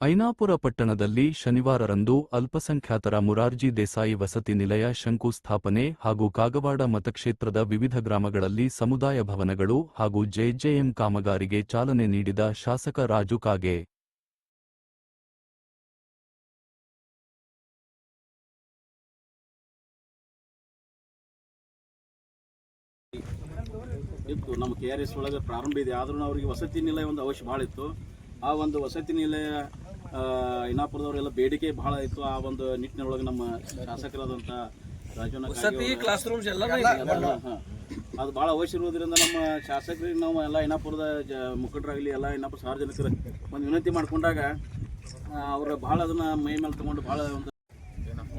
ಐನಾಪುರ ಪಟ್ಟಣದಲ್ಲಿ ಶನಿವಾರರಂದು ಅಲ್ಪಸಂಖ್ಯಾತರ ಮುರಾರ್ಜಿ ದೇಸಾಯಿ ವಸತಿ ನಿಲಯ ಶಂಕುಸ್ಥಾಪನೆ ಹಾಗೂ ಕಾಗವಾಡ ಮತಕ್ಷೇತ್ರದ ವಿವಿಧ ಗ್ರಾಮಗಳಲ್ಲಿ ಸಮುದಾಯ ಭವನಗಳು ಹಾಗೂ ಜೆಜೆಎಂ ಕಾಮಗಾರಿಗೆ ಚಾಲನೆ ನೀಡಿದ ಶಾಸಕ ರಾಜು ಕಾಗೆ. ಇತ್ತು ನಮ್ಮ KRS ಒಳಗೆ ಪ್ರಾರಂಭ ಇದೆ. ಆದ್ರೂ ಅವರಿಗೆ ವಸತಿ ನಿಲಯ ಒಂದು ಅವಶ್ಯ ಭಾಳ ಇತ್ತು. ಆ ಒಂದು ವಸತಿ ನಿಲಯ ಐನಾಪುರದವರೆಲ್ಲ ಬೇಡಿಕೆ ಭಾಳ ಇತ್ತು. ಆ ಒಂದು ನಿಟ್ಟಿನೊಳಗೆ ನಮ್ಮ ಶಾಸಕರಾದಂಥ ಕ್ಲಾಸ್ ರೂಮ್ಸ್ ಎಲ್ಲ ಅದು ಭಾಳ ಅವಶ್ಯ ಇರೋದ್ರಿಂದ ನಮ್ಮ ಶಾಸಕರಿಗೆ ನಾವು ಎಲ್ಲ ಐನಾಪುರದ ಮುಖಂಡರಾಗಲಿ ಎಲ್ಲ ಐನಾಪುರ ಸಾರ್ವಜನಿಕರು ಒಂದು ವಿನಂತಿ ಮಾಡಿಕೊಂಡಾಗ ಅವರು ಭಾಳ ಅದನ್ನು ಮೈ ಮೇಲೆ ತಗೊಂಡು ಭಾಳ ಒಂದು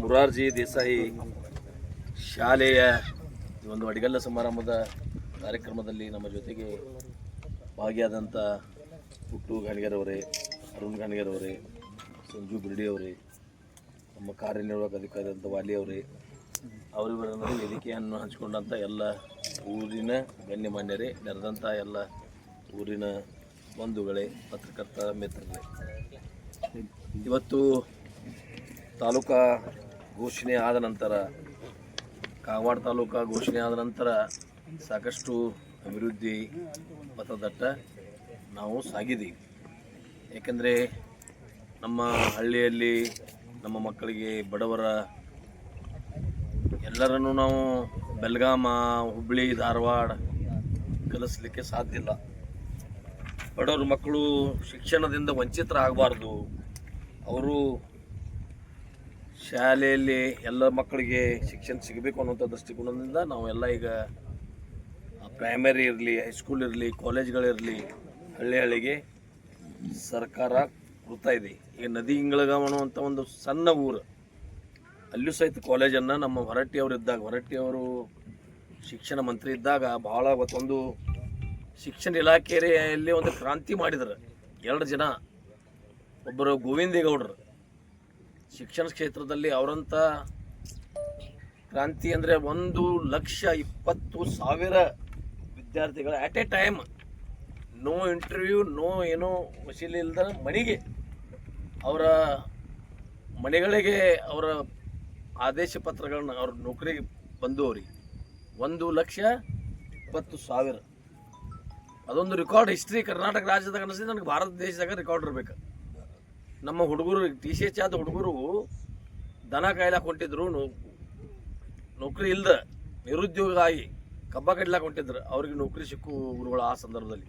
ಮುರಾರ್ಜಿ ದೇಸಾಯಿ ಶಾಲೆಯ ಒಂದು ಅಡಿಗಲ್ಲ ಸಮಾರಂಭದ ಕಾರ್ಯಕ್ರಮದಲ್ಲಿ ನಮ್ಮ ಜೊತೆಗೆ ಭಾಗಿಯಾದಂಥ ಪುಟ್ಟು ಗಾಣಿಗರವರೇ, ಅರುಣ್ ಗಾಣಿಗರವರೇ, ಸಂಜು ಬಿರ್ಡಿ ಅವರೇ, ನಮ್ಮ ಕಾರ್ಯನಿರ್ವಾಹಕ ಅಧಿಕಾರಿಯಾದಂಥ ವಾಲಿ ಅವರೇ, ಅವರಿವರನ್ನು ವೇದಿಕೆಯನ್ನು ಹಂಚಿಕೊಂಡಂಥ ಎಲ್ಲ ಊರಿನ ಗಣ್ಯಮಾನ್ಯರೇ, ನೆರೆದಂಥ ಎಲ್ಲ ಊರಿನ ಬಂಧುಗಳೇ, ಪತ್ರಕರ್ತ ಮಿತ್ರಗಳೇ, ಇವತ್ತು ತಾಲೂಕಾ ಘೋಷಣೆ ಆದ ನಂತರ, ಕಾಗವಾಡ ತಾಲೂಕಾ ಘೋಷಣೆ ಆದ ನಂತರ ಸಾಕಷ್ಟು ಅಭಿವೃದ್ಧಿ ಪಥದತ್ತ ನಾವು ಸಾಗಿದ್ದೀವಿ. ಏಕೆಂದರೆ ನಮ್ಮ ಹಳ್ಳಿಯಲ್ಲಿ ನಮ್ಮ ಮಕ್ಕಳಿಗೆ ಬಡವರ ಎಲ್ಲರನ್ನೂ ನಾವು ಬೆಳಗಾಮ, ಹುಬ್ಬಳ್ಳಿ, ಧಾರವಾಡ ಕಲಿಸಲಿಕ್ಕೆ ಸಾಧ್ಯ ಇಲ್ಲ. ಬಡವರ ಮಕ್ಕಳು ಶಿಕ್ಷಣದಿಂದ ವಂಚಿತರಾಗಬಾರ್ದು. ಅವರು ಶಾಲೆಯಲ್ಲಿ ಎಲ್ಲ ಮಕ್ಕಳಿಗೆ ಶಿಕ್ಷಣ ಸಿಗಬೇಕು ಅನ್ನುವಂಥ ದೃಷ್ಟಿಕೋನದಿಂದ ನಾವೆಲ್ಲ ಈಗ ಪ್ರೈಮರಿ ಇರಲಿ, ಹೈಸ್ಕೂಲ್ ಇರಲಿ, ಕಾಲೇಜ್ಗಳಿರಲಿ, ಹಳ್ಳಿಗೆ ಸರ್ಕಾರ ಕೊಡ್ತಾ ಇದೆ. ಈಗ ನದಿ ಇಂಗಳಗಾವ್ ಅನ್ನುವಂಥ ಒಂದು ಸಣ್ಣ ಊರು, ಅಲ್ಲೂ ಸಹಿತ ಕಾಲೇಜನ್ನು ನಮ್ಮ ಹೊರಟ್ಟಿಯವರು ಶಿಕ್ಷಣ ಮಂತ್ರಿ ಇದ್ದಾಗ ಭಾಳ ಒಂದು ಶಿಕ್ಷಣ ಇಲಾಖೆಯಲ್ಲಿ ಒಂದು ಕ್ರಾಂತಿ ಮಾಡಿದ್ರು. 2 ಜನ, ಒಬ್ಬರು ಗೋವಿಂದೇಗೌಡರು ಶಿಕ್ಷಣ ಕ್ಷೇತ್ರದಲ್ಲಿ ಅವರಂಥ ಕ್ರಾಂತಿ ಅಂದರೆ 1,20,000 ವಿದ್ಯಾರ್ಥಿಗಳು at a time, no interview, no ಏನೋ ವಸೀಲಿ ಇಲ್ಲದ ಮನೆಗೆ, ಅವರ ಮನೆಗಳಿಗೆ ಅವರ ಆದೇಶ ಪತ್ರಗಳನ್ನ ಅವ್ರ ನೌಕರಿಗೆ ಬಂದು ಅವ್ರಿಗೆ 1,20,000 ಅದೊಂದು ರೆಕಾರ್ಡ್ ಹಿಸ್ಟ್ರಿ ಕರ್ನಾಟಕ ರಾಜ್ಯದಾಗ ಅನಿಸಿದ್ರೆ ನನಗೆ ಭಾರತ ದೇಶದಾಗ ರೆಕಾರ್ಡ್ ಇರಬೇಕು. ನಮ್ಮ ಹುಡುಗರು TCH ಆದ ಹುಡುಗರು ದನ ಕಾಯ್ಲಾಕ ಹೊಂಟಿದ್ರು, ನೌಕರಿ ಇಲ್ದ ನಿರುದ್ಯೋಗ ಆಗಿ ಕಬ್ಬ ಕಡ್ಲಾಕ ಹೊಂಟಿದ್ರು, ಅವ್ರಿಗೆ ನೌಕರಿ ಸಿಕ್ಕು ಗುರುಗಳು ಆ ಸಂದರ್ಭದಲ್ಲಿ.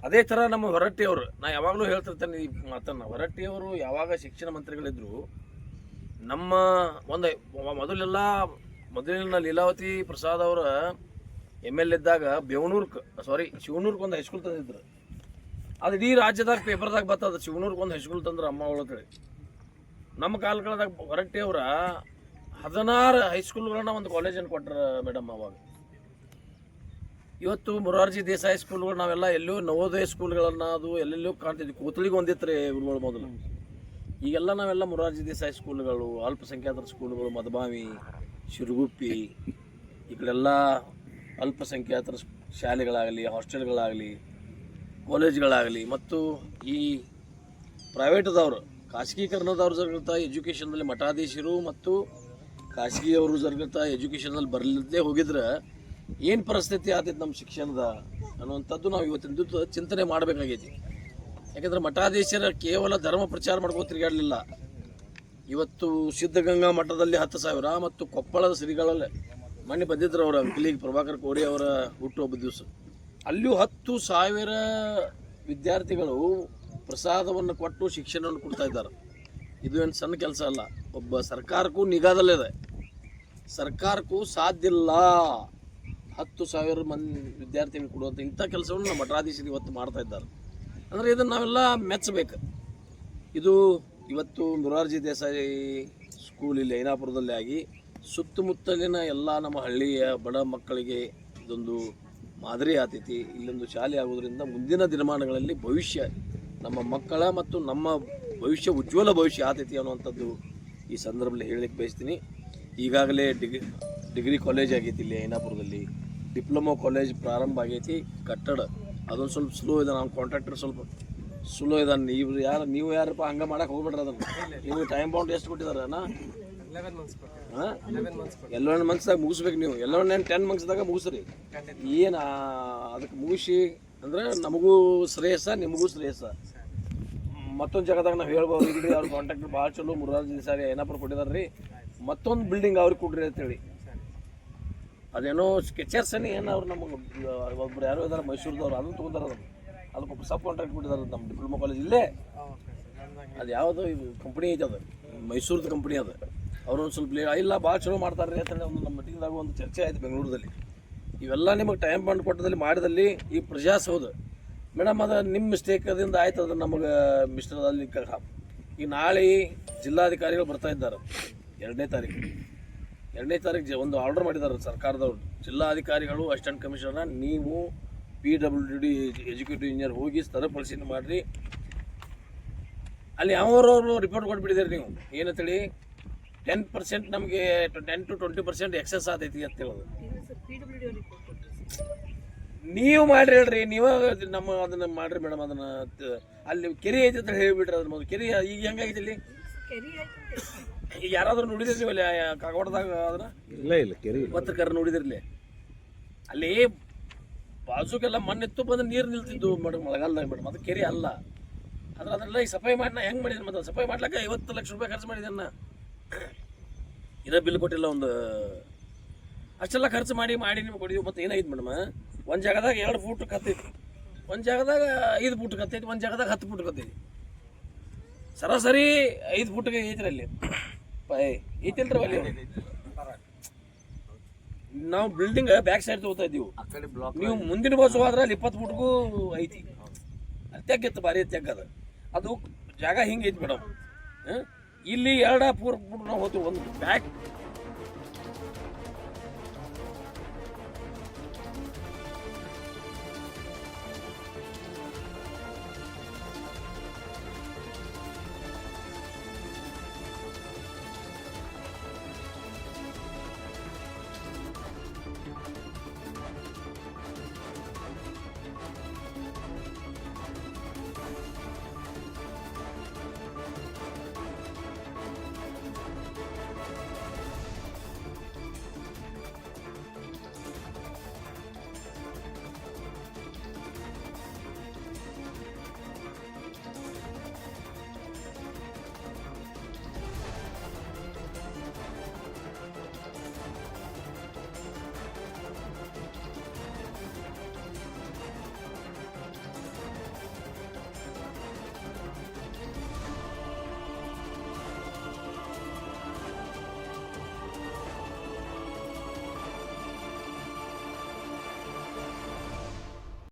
ಅದೇ ಥರ ನಮ್ಮ ಹೊರಟ್ಟಿಯವರು, ನಾ ಯಾವಾಗಲೂ ಹೇಳ್ತಿರ್ತೇನೆ ಈ ಮಾತನ್ನು, ಹೊರಟ್ಟಿಯವರು ಯಾವಾಗ ಶಿಕ್ಷಣ ಮಂತ್ರಿಗಳಿದ್ರು, ನಮ್ಮ ಒಂದು ಮೊದಲಿನ ಲೀಲಾವತಿ ಪ್ರಸಾದ್ ಅವರ ML ಇದ್ದಾಗ ಶಿವನೂರ್ಗೆ ಒಂದು ಹೈಸ್ಕೂಲ್ ತಂದಿದ್ರು. ಅದು ಇಡೀ ರಾಜ್ಯದಾಗ ಪೇಪರ್ದಾಗ ಬರ್ತದೆ, ಶಿವನೂರ್ಗೆ ಒಂದು ಹೈಸ್ಕೂಲ್ ತಂದ್ರೆ ಅಮ್ಮ ಒಳಗಡೆ. ನಮ್ಮ ಕಾಲಗಳದಾಗ ಹೊರಟ್ಟಿಯವರ 16 ಹೈಸ್ಕೂಲ್ಗಳನ್ನ ಒಂದು ಕಾಲೇಜನ್ನು ಕೊಟ್ಟರು ಮೇಡಮ್. ಅವಾಗ ಇವತ್ತು ಮುರಾರ್ಜಿ ದೇಸಾಯಿ ಸ್ಕೂಲ್ಗಳು ನಾವೆಲ್ಲ ಎಲ್ಲೋ ನವೋದಯ ಸ್ಕೂಲ್ಗಳನ್ನು ಅದು ಎಲ್ಲೆಲ್ಲೋ ಕಾಣ್ತಿದ್ವಿ. ಕೋತಳಿಗೆ ಒಂದಿತ್ತು ಇವ್ರುಗಳು ಮೊದಲು. ಈಗೆಲ್ಲ ನಾವೆಲ್ಲ ಮುರಾರ್ಜಿ ದೇಸಾಯಿ ಸ್ಕೂಲ್ಗಳು, ಅಲ್ಪಸಂಖ್ಯಾತರ ಸ್ಕೂಲ್ಗಳು, ಮದಬಾವಿ, ಶಿರುಗುಪ್ಪಿ, ಈ ಕಡೆಲ್ಲ ಅಲ್ಪಸಂಖ್ಯಾತರ ಶಾಲೆಗಳಾಗಲಿ, ಹಾಸ್ಟೆಲ್ಗಳಾಗಲಿ, ಕಾಲೇಜ್ಗಳಾಗಲಿ, ಮತ್ತು ಈ ಪ್ರೈವೇಟ್ದವರು ಖಾಸಗೀಕರಣದವ್ರು ಜರುಗುತ್ತ ಎಜುಕೇಷನ್ದಲ್ಲಿ ಮಠಾಧೀಶರು ಮತ್ತು ಖಾಸಗಿಯವರು ಜರುಗುತ್ತಾ ಎಜುಕೇಷನಲ್ಲಿ ಬರಲಿದ್ದೇ ಹೋಗಿದ್ರೆ ಏನು ಪರಿಸ್ಥಿತಿ ಆಗ್ತೈತೆ ನಮ್ಮ ಶಿಕ್ಷಣದ ಅನ್ನುವಂಥದ್ದು ನಾವು ಇವತ್ತಿನ ಚಿಂತನೆ ಮಾಡಬೇಕಾಗೈತಿ. ಯಾಕೆಂದರೆ ಮಠಾಧೀಶರ ಕೇವಲ ಧರ್ಮ ಪ್ರಚಾರ ಮಾಡ್ಕೊಂಡು ತಿರುಗಾಡಲಿಲ್ಲ. ಇವತ್ತು ಸಿದ್ಧಗಂಗಾ ಮಠದಲ್ಲಿ 10,000 ಮತ್ತು ಕೊಪ್ಪಳದ ಶ್ರೀಗಳಲ್ಲಿ ಮೊನ್ನೆ ಬಂದಿದ್ರು ಅವರ ಅಂಕಲಿಗೆ ಪ್ರಭಾಕರ್ ಕೋರಿ ಅವರ ಹುಟ್ಟುಹಬ್ಬ ದಿವಸ, ಅಲ್ಲಿಯೂ 10,000 ವಿದ್ಯಾರ್ಥಿಗಳು ಪ್ರಸಾದವನ್ನು ಕೊಟ್ಟು ಶಿಕ್ಷಣವನ್ನು ಕೊಡ್ತಾ ಇದ್ದಾರೆ. ಇದು ಏನು ಸಣ್ಣ ಕೆಲಸ ಅಲ್ಲ. ಒಬ್ಬ ಸರ್ಕಾರಕ್ಕೂ ನಿಗಾದಲ್ಲಿದೆ, ಸರ್ಕಾರಕ್ಕೂ ಸಾಧ್ಯ ಇಲ್ಲ 10,000 ಮಂದಿ ವಿದ್ಯಾರ್ಥಿಗಳು ಕೊಡುವಂಥ ಇಂಥ ಕೆಲಸವನ್ನು ನಮ್ಮ ಮಠಾಧೀಶರು ಇವತ್ತು ಮಾಡ್ತಾ ಇದ್ದಾರೆ. ಅಂದರೆ ಇದನ್ನು ನಾವೆಲ್ಲ ಮೆಚ್ಚಬೇಕು. ಇದು ಇವತ್ತು ಮುರಾರ್ಜಿ ದೇಸಾಯಿ ಸ್ಕೂಲ್ ಇಲ್ಲಿ ಐನಾಪುರದಲ್ಲಿ ಆಗಿ ಸುತ್ತಮುತ್ತಲಿನ ಎಲ್ಲ ನಮ್ಮ ಹಳ್ಳಿಯ ಬಡ ಮಕ್ಕಳಿಗೆ ಇದೊಂದು ಮಾದರಿ ಆತೈತಿ. ಇಲ್ಲೊಂದು ಶಾಲೆ ಆಗೋದ್ರಿಂದ ಮುಂದಿನ ದಿನಮಾನಗಳಲ್ಲಿ ಭವಿಷ್ಯ ನಮ್ಮ ಮಕ್ಕಳ ಮತ್ತು ನಮ್ಮ ಭವಿಷ್ಯ ಉಜ್ವಲ ಭವಿಷ್ಯ ಆತೈತಿ ಅನ್ನುವಂಥದ್ದು ಈ ಸಂದರ್ಭದಲ್ಲಿ ಹೇಳಲಿಕ್ಕೆ ಬಯಸ್ತೀನಿ. ಈಗಾಗಲೇ ಡಿಗ್ರಿ ಕಾಲೇಜ್ ಆಗೈತಿ ಇಲ್ಲಿ ಐನಾಪುರದಲ್ಲಿ, ಡಿಪ್ಲೊಮಾ ಕಾಲೇಜ್ ಪ್ರಾರಂಭ ಆಗೈತಿ. ಕಟ್ಟಡ ಅದೊಂದು ಸ್ವಲ್ಪ ಸ್ಲೋ ಇದೆ, ನಾವು ಕಾಂಟ್ರಾಕ್ಟರ್ ಸ್ವಲ್ಪ ಸುಲೋ ಇದಾನೆ ಇವ್ರು ಯಾರು ನೀವು ಯಾರಪ್ಪ ಹಂಗೆ ಮಾಡಕ್ಕೆ ಹೋಗ್ಬಿಡ್ರಿ ಅದನ್ನು. ನಿಮಗೆ ಟೈಮ್ ಬೌಂಡ್ ಎಷ್ಟು ಕೊಟ್ಟಿದ್ದಾರೆ ಅಣ್ಣ? 11 ಮಂತ್ಸ್ದಾಗ ಮುಗಿಸ್ಬೇಕು ನೀವು. 10 ಮಂತ್ಸ್ದಾಗ ಮುಗಿಸ್ರಿ. ಏನು ಅದಕ್ಕೆ ಮುಗಿಸಿ ಅಂದ್ರೆ ನಮಗೂ ಶ್ರೇಯಸ್ಸ, ನಿಮಗೂ ಶ್ರೇಯಸ್ಸ. ಮತ್ತೊಂದು ಜಾಗದಾಗ ನಾವು ಹೇಳ್ಬೋದು, ಇಲ್ರಿ ಅವ್ರ ಕಾಂಟ್ಯಾಕ್ಟ್ ಭಾಳ ಚಲೋ ಮುರಾರ್ಜಿ ದೇಸಾಯಿ ಏನಪ್ಪ ಕೊಟ್ಟಿದ್ದಾರೆ ರೀ, ಮತ್ತೊಂದು ಬಿಲ್ಡಿಂಗ್ ಅವ್ರಿಗೆ ಕೊಡ್ರಿ ಅಂತೇಳಿ. ಅದೇನೋ ಸ್ಕೆಚರ್ಸನೇ ಏನು ಅವ್ರು ನಮಗೆ ಒಬ್ರು ಯಾರೋ ಇದ್ದಾರೆ ಮೈಸೂರದವ್ರು, ಅದನ್ನು ತೊಗೊಂಡಾರ. ಅದಕ್ಕೆ ಸಬ್ ಕಾಂಟ್ರಾಕ್ಟ್ ಕೊಟ್ಟಿದ್ದಾರೆ ನಮ್ಮ ಡಿಪ್ಲೊಮಾ ಕಾಲೇಜ್ ಇಲ್ಲೇ. ಅದು ಯಾವುದೋ ಇದು ಕಂಪ್ನಿ ಐತೆ, ಅದು ಮೈಸೂರದ ಕಂಪ್ನಿ ಅದು. ಅವರು ಒಂದು ಸ್ವಲ್ಪ ಇಲ್ಲ ಭಾಳ ಚಲೋ ಮಾಡ್ತಾರೆ ರೀ ಅಂತೇಳಿ ಒಂದು ನಮ್ಮ ಮೀಟಿಂಗ್ದಾಗ ಒಂದು ಚರ್ಚೆ ಆಯ್ತು ಬೆಂಗಳೂರಲ್ಲಿ. ಇವೆಲ್ಲ ನಿಮಗೆ ಟೈಮ್ ಬಾಂಡ್ ಕೊಟ್ಟದಲ್ಲಿ ಮಾಡಿದಲ್ಲಿ ಈ ಪ್ರಜಾಸೌಧ ಮೇಡಮ್ ಅದು ನಿಮ್ಮ ಮಿಸ್ಟೇಕದಿಂದ ಆಯ್ತು. ಅದು ನಮಗೆ ಮಿಸ್ಟರ್ದಲ್ಲಿ ಈಗ ನಾಳೆ ಜಿಲ್ಲಾಧಿಕಾರಿಗಳು ಬರ್ತಾ ಇದ್ದಾರೆ 2ನೇ ತಾರೀಕು ಒಂದು ಆರ್ಡರ್ ಮಾಡಿದ್ದಾರೆ ಸರ್ಕಾರದವ್ರು. ಜಿಲ್ಲಾಧಿಕಾರಿಗಳು, ಅಸಿಸ್ಟೆಂಟ್ ಕಮಿಷನರ್, ನೀವು PWD ಎಜುಕೇಟಿವ್ ಇಂಜಿನಿಯರ್ ಹೋಗಿ ಸ್ಥಳ ಪರಿಶೀಲನೆ ಮಾಡಿರಿ. ಅಲ್ಲಿ ಯಾವ್ರವ್ರು ರಿಪೋರ್ಟ್ ಕೊಟ್ಬಿಟ್ಟಿದ್ದೀರಿ ನೀವು ಏನಂತೇಳಿ 10% ನಮಗೆ 10 to 20% ಎಕ್ಸೆಸ್ ಆತೈತಿ ಅಂತ ಹೇಳೋದು. ನೀವು ಮಾಡ್ರಿ ಹೇಳ್ರಿ, ನೀವು ನಮ್ಮ ಅದನ್ನ ಮಾಡ್ರಿ ಮೇಡಮ್. ಅದನ್ನ ಅಲ್ಲಿ ಕೆರೆ ಐತಿ ಅಂತ ಹೇಳಿಬಿಟ್ರಿ. ಅದ್ರ ಮೊದಲು ಕೆರೆ ಈಗ ಹೆಂಗಾಗೈತಿ ಇಲ್ಲಿ? ಈಗ ಯಾರಾದ್ರೂ ನೋಡಿದಿರ್ಲಿ ಅಲ್ಲಿ ಕಾಗವಾಡದಾಗ ಅದನ್ನ? ಇಲ್ಲ ಕೆರೆ ಪತ್ರಕರ ನೋಡಿದಿರ್ಲಿ. ಅಲ್ಲಿ ಬಾಜುಗೆಲ್ಲ ಮಣ್ಣಿತ್ತು ಬಂದು ನೀರು ನಿಲ್ತಿದ್ದು ಮೇಡಮ್ ಮಳೆಗಾಲದಾಗ ಮೇಡಮ್. ಅದು ಕೆರೆ ಅಲ್ಲ. ಅದನ್ನೆಲ್ಲ ಈಗ ಸಫಾಯಿ ಮಾಡಿ ನಾ ಹೆಂಗೆ ಮಾಡಿದ್ದೀನಿ ಮತ್ತೆ ಸಫಾಯಿ ಮಾಡ್ಲಿಕ್ಕೆ 50 ಲಕ್ಷ ರೂಪಾಯಿ ಖರ್ಚು ಮಾಡಿದ್ದೇನೆ. ಇನ್ನೂ ಬಿಲ್ ಕೊಟ್ಟಿಲ್ಲ. ಒಂದು ಅಷ್ಟೆಲ್ಲ ಖರ್ಚು ಮಾಡಿ ನಿಮ್ಗೆ ಕೊಡಿದ್ವಿ. ಮತ್ತು ಏನಾಯ್ತು ಮೇಡಮ್, ಒಂದು ಜಾಗದಾಗ 2 ಫೂಟ್ ಕತ್ತೈತಿ, ಒಂದು ಜಾಗದಾಗ 5 ಫೂಟ್ ಕತ್ತೈತಿ, ಒಂದು ಜಾಗದಾಗ 10 ಫೂಟ್ ಕತ್ತೈತಿ. ಸರಾಸರಿ 5 ಫೂಟ್ಗೆ ಐತ್ರಿ ಅಲ್ಲಿ ಐತಿಲ್ರಿ ಅಲ್ಲಿ. ನಾವು ಬಿಲ್ಡಿಂಗ್ ಬ್ಯಾಕ್ ಸೈಡ್ ತಗೋತಾ ಇದ್ದೀವಿ. ನೀವು ಮುಂದಿನ ಬಾಜು ಹೋದ್ರೆ ಅಲ್ಲಿ 20 ಫೂಟ್ಗೂ ಐತಿ. ಅಲ್ಲಿ ತೆಗ್ಗಿತ್ತು, ಭಾರಿ ತೆಗ್ಗದ. ಅದು ಜಾಗ ಹಿಂಗೆ ಐತಿ ಮೇಡಮ್. ಇಲ್ಲಿ 2 ಫೂಟ್ ನಾವು ಹೋಗ್ತೀವಿ. ಒಂದು ಬ್ಯಾಕ್